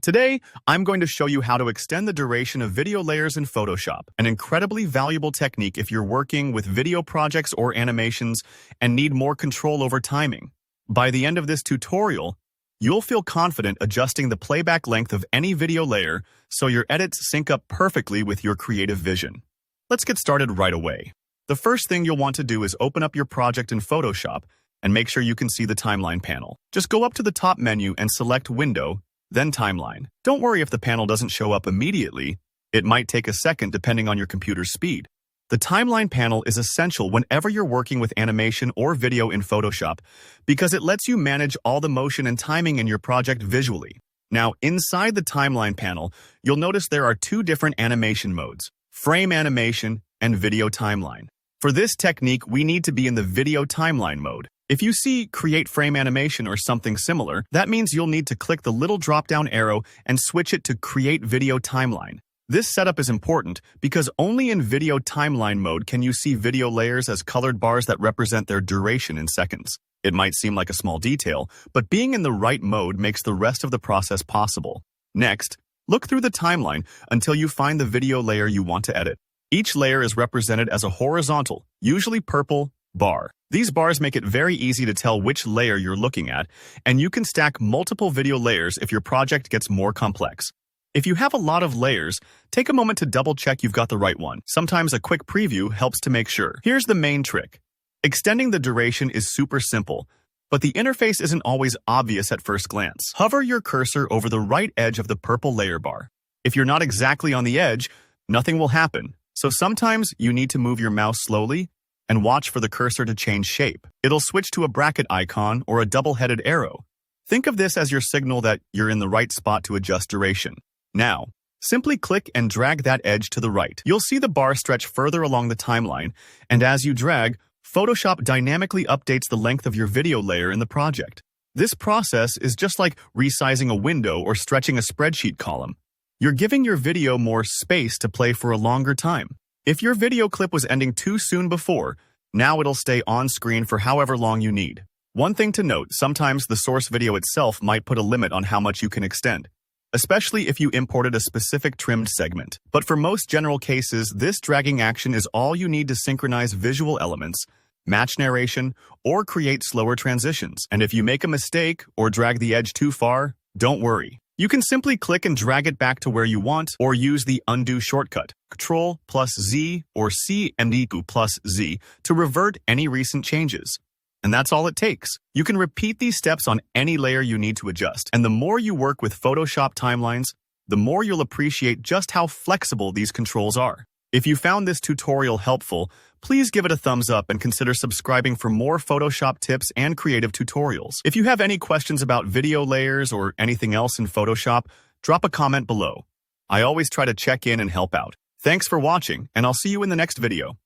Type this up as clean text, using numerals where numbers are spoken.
Today, I'm going to show you how to extend the duration of video layers in Photoshop, an incredibly valuable technique if you're working with video projects or animations and need more control over timing. By the end of this tutorial, you'll feel confident adjusting the playback length of any video layer so your edits sync up perfectly with your creative vision. Let's get started right away. The first thing you'll want to do is open up your project in Photoshop and make sure you can see the timeline panel. Just go up to the top menu and select Window, then Timeline. Don't worry if the panel doesn't show up immediately. It might take a second depending on your computer's speed. The timeline panel is essential whenever you're working with animation or video in Photoshop because it lets you manage all the motion and timing in your project visually. Now, inside the timeline panel, you'll notice there are two different animation modes: frame animation and video timeline. For this technique, we need to be in the video timeline mode. If you see Create Frame Animation or something similar, that means you'll need to click the little drop-down arrow and switch it to Create Video Timeline. This setup is important because only in video timeline mode can you see video layers as colored bars that represent their duration in seconds. It might seem like a small detail, but being in the right mode makes the rest of the process possible. Next, look through the timeline until you find the video layer you want to edit. Each layer is represented as a horizontal, usually purple, bar. These bars make it very easy to tell which layer you're looking at, and you can stack multiple video layers if your project gets more complex. If you have a lot of layers, take a moment to double-check you've got the right one. Sometimes a quick preview helps to make sure. Here's the main trick. Extending the duration is super simple, but the interface isn't always obvious at first glance. Hover your cursor over the right edge of the purple layer bar. If you're not exactly on the edge, nothing will happen. So sometimes you need to move your mouse slowly and watch for the cursor to change shape. It'll switch to a bracket icon or a double-headed arrow. Think of this as your signal that you're in the right spot to adjust duration. Now, simply click and drag that edge to the right. You'll see the bar stretch further along the timeline, and as you drag, Photoshop dynamically updates the length of your video layer in the project. This process is just like resizing a window or stretching a spreadsheet column. You're giving your video more space to play for a longer time. If your video clip was ending too soon before, now it'll stay on screen for however long you need. One thing to note, sometimes the source video itself might put a limit on how much you can extend, especially if you imported a specific trimmed segment. But for most general cases, this dragging action is all you need to synchronize visual elements, match narration, or create slower transitions. And if you make a mistake or drag the edge too far, don't worry. You can simply click and drag it back to where you want or use the undo shortcut, Ctrl+Z or Cmd+Z to revert any recent changes. And that's all it takes. You can repeat these steps on any layer you need to adjust. And the more you work with Photoshop timelines, the more you'll appreciate just how flexible these controls are. If you found this tutorial helpful, please give it a thumbs up and consider subscribing for more Photoshop tips and creative tutorials. If you have any questions about video layers or anything else in Photoshop, drop a comment below. I always try to check in and help out. Thanks for watching, and I'll see you in the next video.